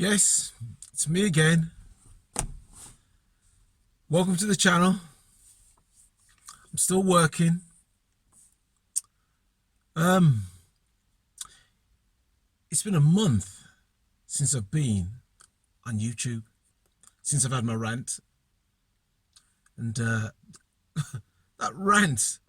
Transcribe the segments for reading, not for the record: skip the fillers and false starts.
Yes, it's me again. Welcome to the channel. I'm still working. It's been a month since I've been on YouTube, since I've had my rant. And that rant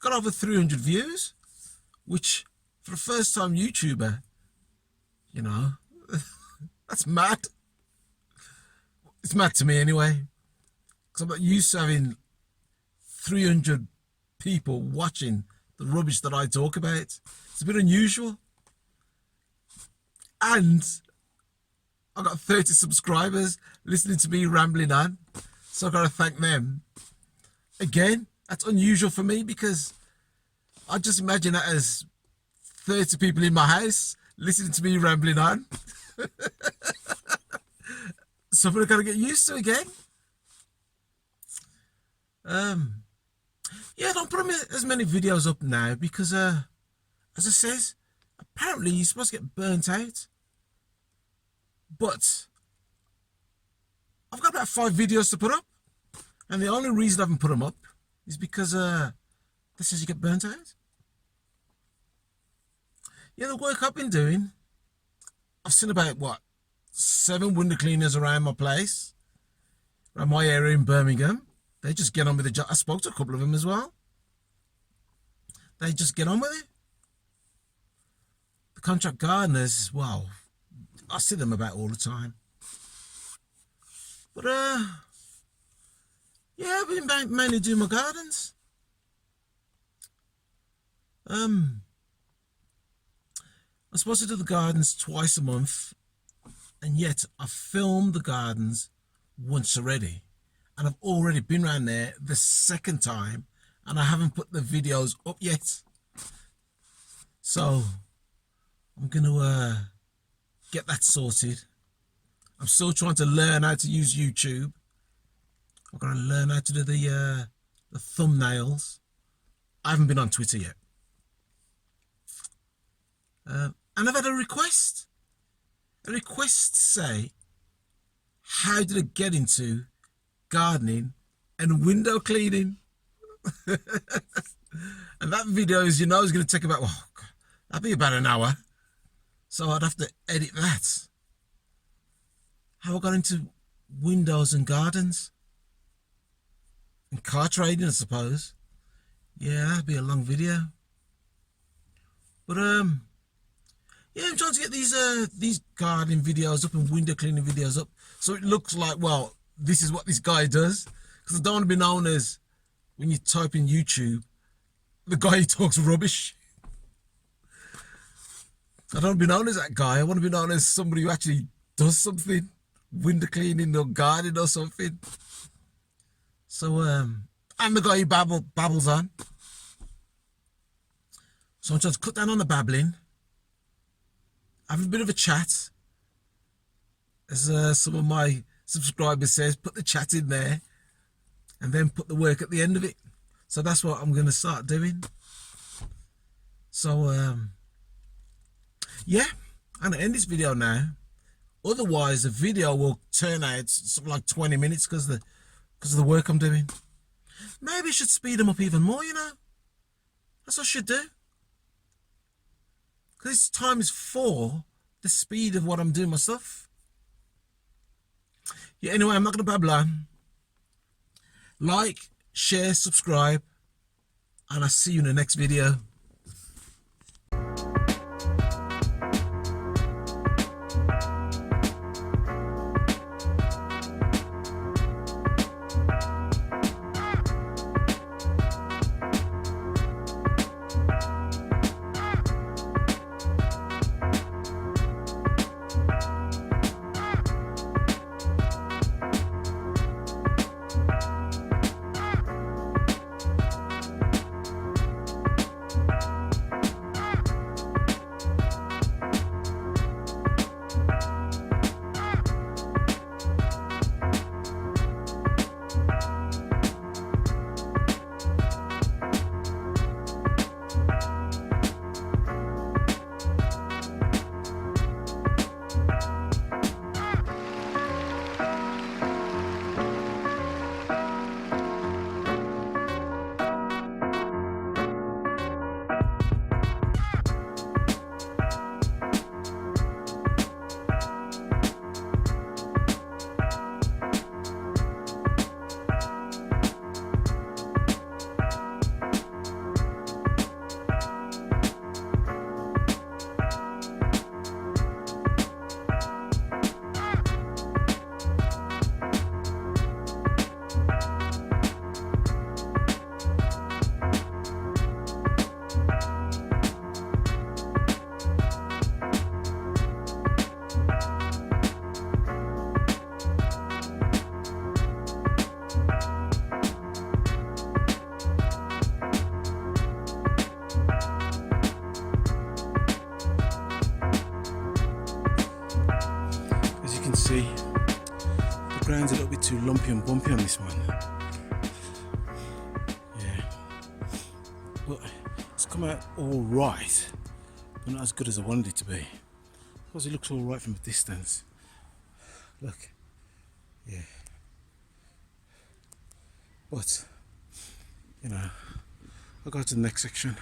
got over 300 views, which for a first time YouTuber, you know, that's mad. It's mad to me anyway, because I'm not used to having 300 people watching the rubbish that I talk about. It's a bit unusual. And I got 30 subscribers listening to me rambling on, so I gotta thank them. Again, that's unusual for me, because I just imagine that as 30 people in my house listening to me rambling on. Something I gotta get used to again. Yeah, don't put as many videos up now, because as it says, apparently you're supposed to get burnt out. But I've got about 5 videos to put up, and the only reason I haven't put them up is because this says you get burnt out. Yeah, the work I've been doing, I've seen about, what, 7 window cleaners around my place, around my area in Birmingham. They just get on with the job. I spoke to a couple of them as well. They just get on with it. The contract gardeners, well, I see them about all the time. But yeah, I've been mainly doing my gardens. I'm supposed to do the gardens twice a month, and yet I've filmed the gardens once already, and I've already been around there the second time, and I haven't put the videos up yet. So I'm gonna get that sorted. I'm still trying to learn how to use YouTube. I've got to learn how to do the thumbnails. I haven't been on Twitter yet. And I've had a request. A request to say, how did I get into gardening and window cleaning? And that video, as you know, is going to take about, well, that'd be about an hour. So I'd have to edit that. How I got into windows and gardens and car trading, I suppose. Yeah, that'd be a long video. But yeah, I'm trying to get these gardening videos up and window cleaning videos up, so it looks like, well, this is what this guy does. Because I don't want to be known as, when you type in YouTube, the guy who talks rubbish. I don't want to be known as that guy. I want to be known as somebody who actually does something, window cleaning or gardening or something. So I'm the guy who babbles on. So I'm trying to cut down on the babbling, have a bit of a chat, as some of my subscribers says, put the chat in there and then put the work at the end of it. So that's what I'm going to start doing. So yeah, I'm gonna end this video now. Otherwise, the video will turn out something like 20 minutes because of the work I'm doing. Maybe I should speed them up even more, you know. That's what I should do. Because it's times 4 the speed of what I'm doing my stuff. Yeah, anyway, I'm not gonna babble on. Like, share, subscribe, and I'll see you in the next video. see, the ground's a little bit too lumpy and bumpy on this one. Yeah, but it's come out all right, but not as good as I wanted it to be. Because it looks all right from a distance. Look, yeah. But, you know, I'll go to the next section.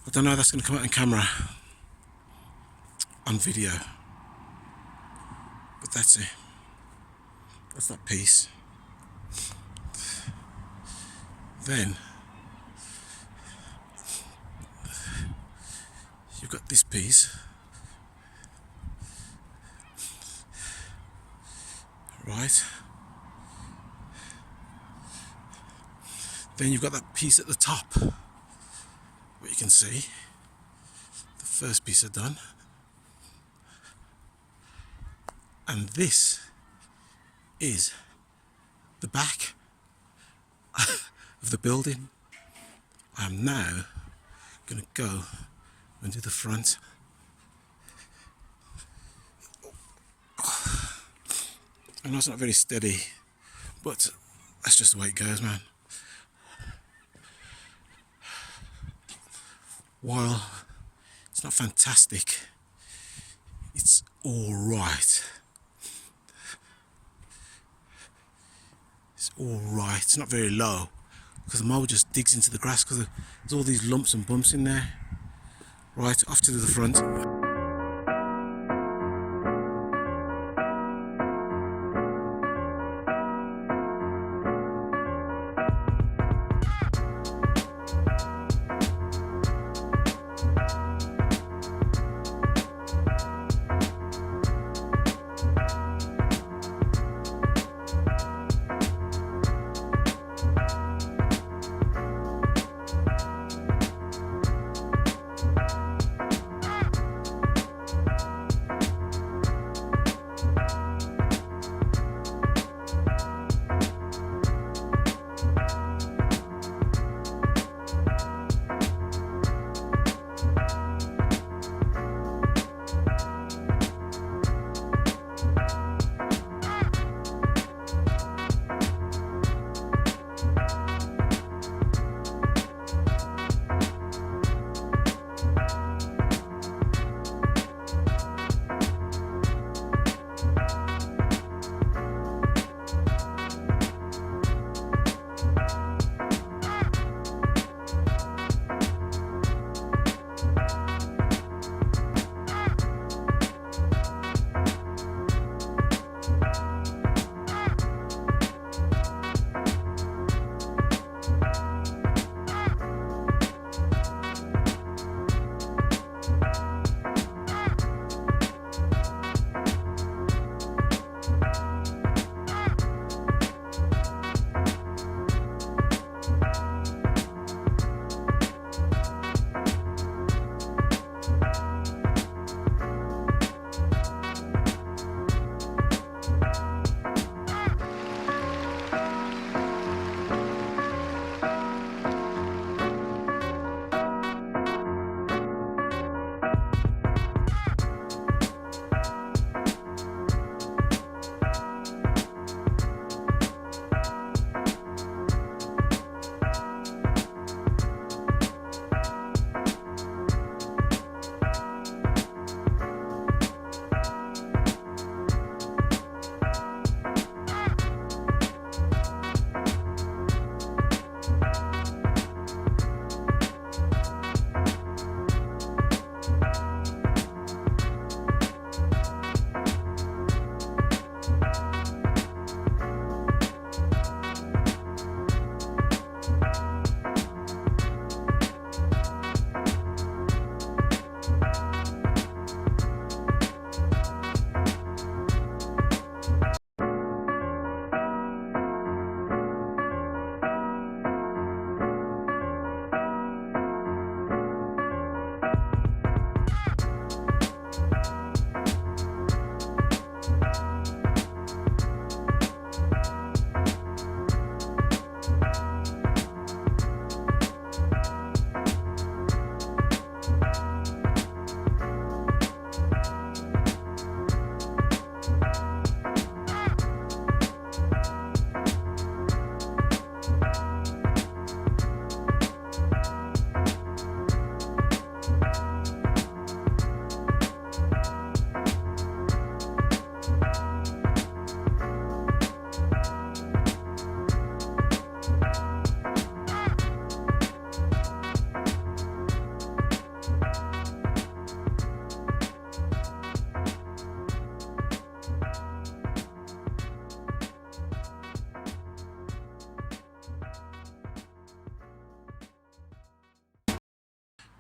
I don't know how that's going to come out on camera, on video, but that's it. That's that piece. Then you've got this piece, right? Then you've got that piece at the top, what you can see. The first piece are done. And this is the back of the building. I am now going to go and do the front. I know it's not very steady, but that's just the way it goes, man. While it's not fantastic, it's all right. all right. It's not very low because the mower just digs into the grass because there's all these lumps and bumps in there. Right, off to the front.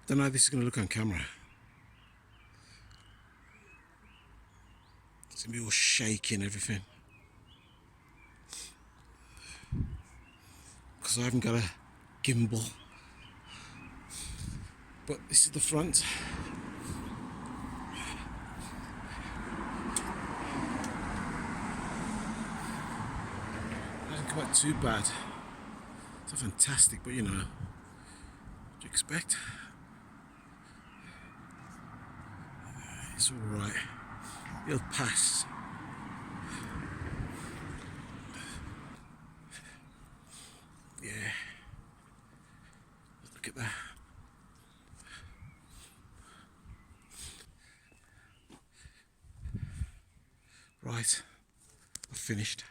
Don't know how this is going to look on camera. It's going to be all shaky and everything. Because I haven't got a gimbal. But this is the front. It hasn't come out too bad. It's not fantastic, but you know, what do you expect? It's alright. It'll pass. Yeah. Look at that. Right. I've finished.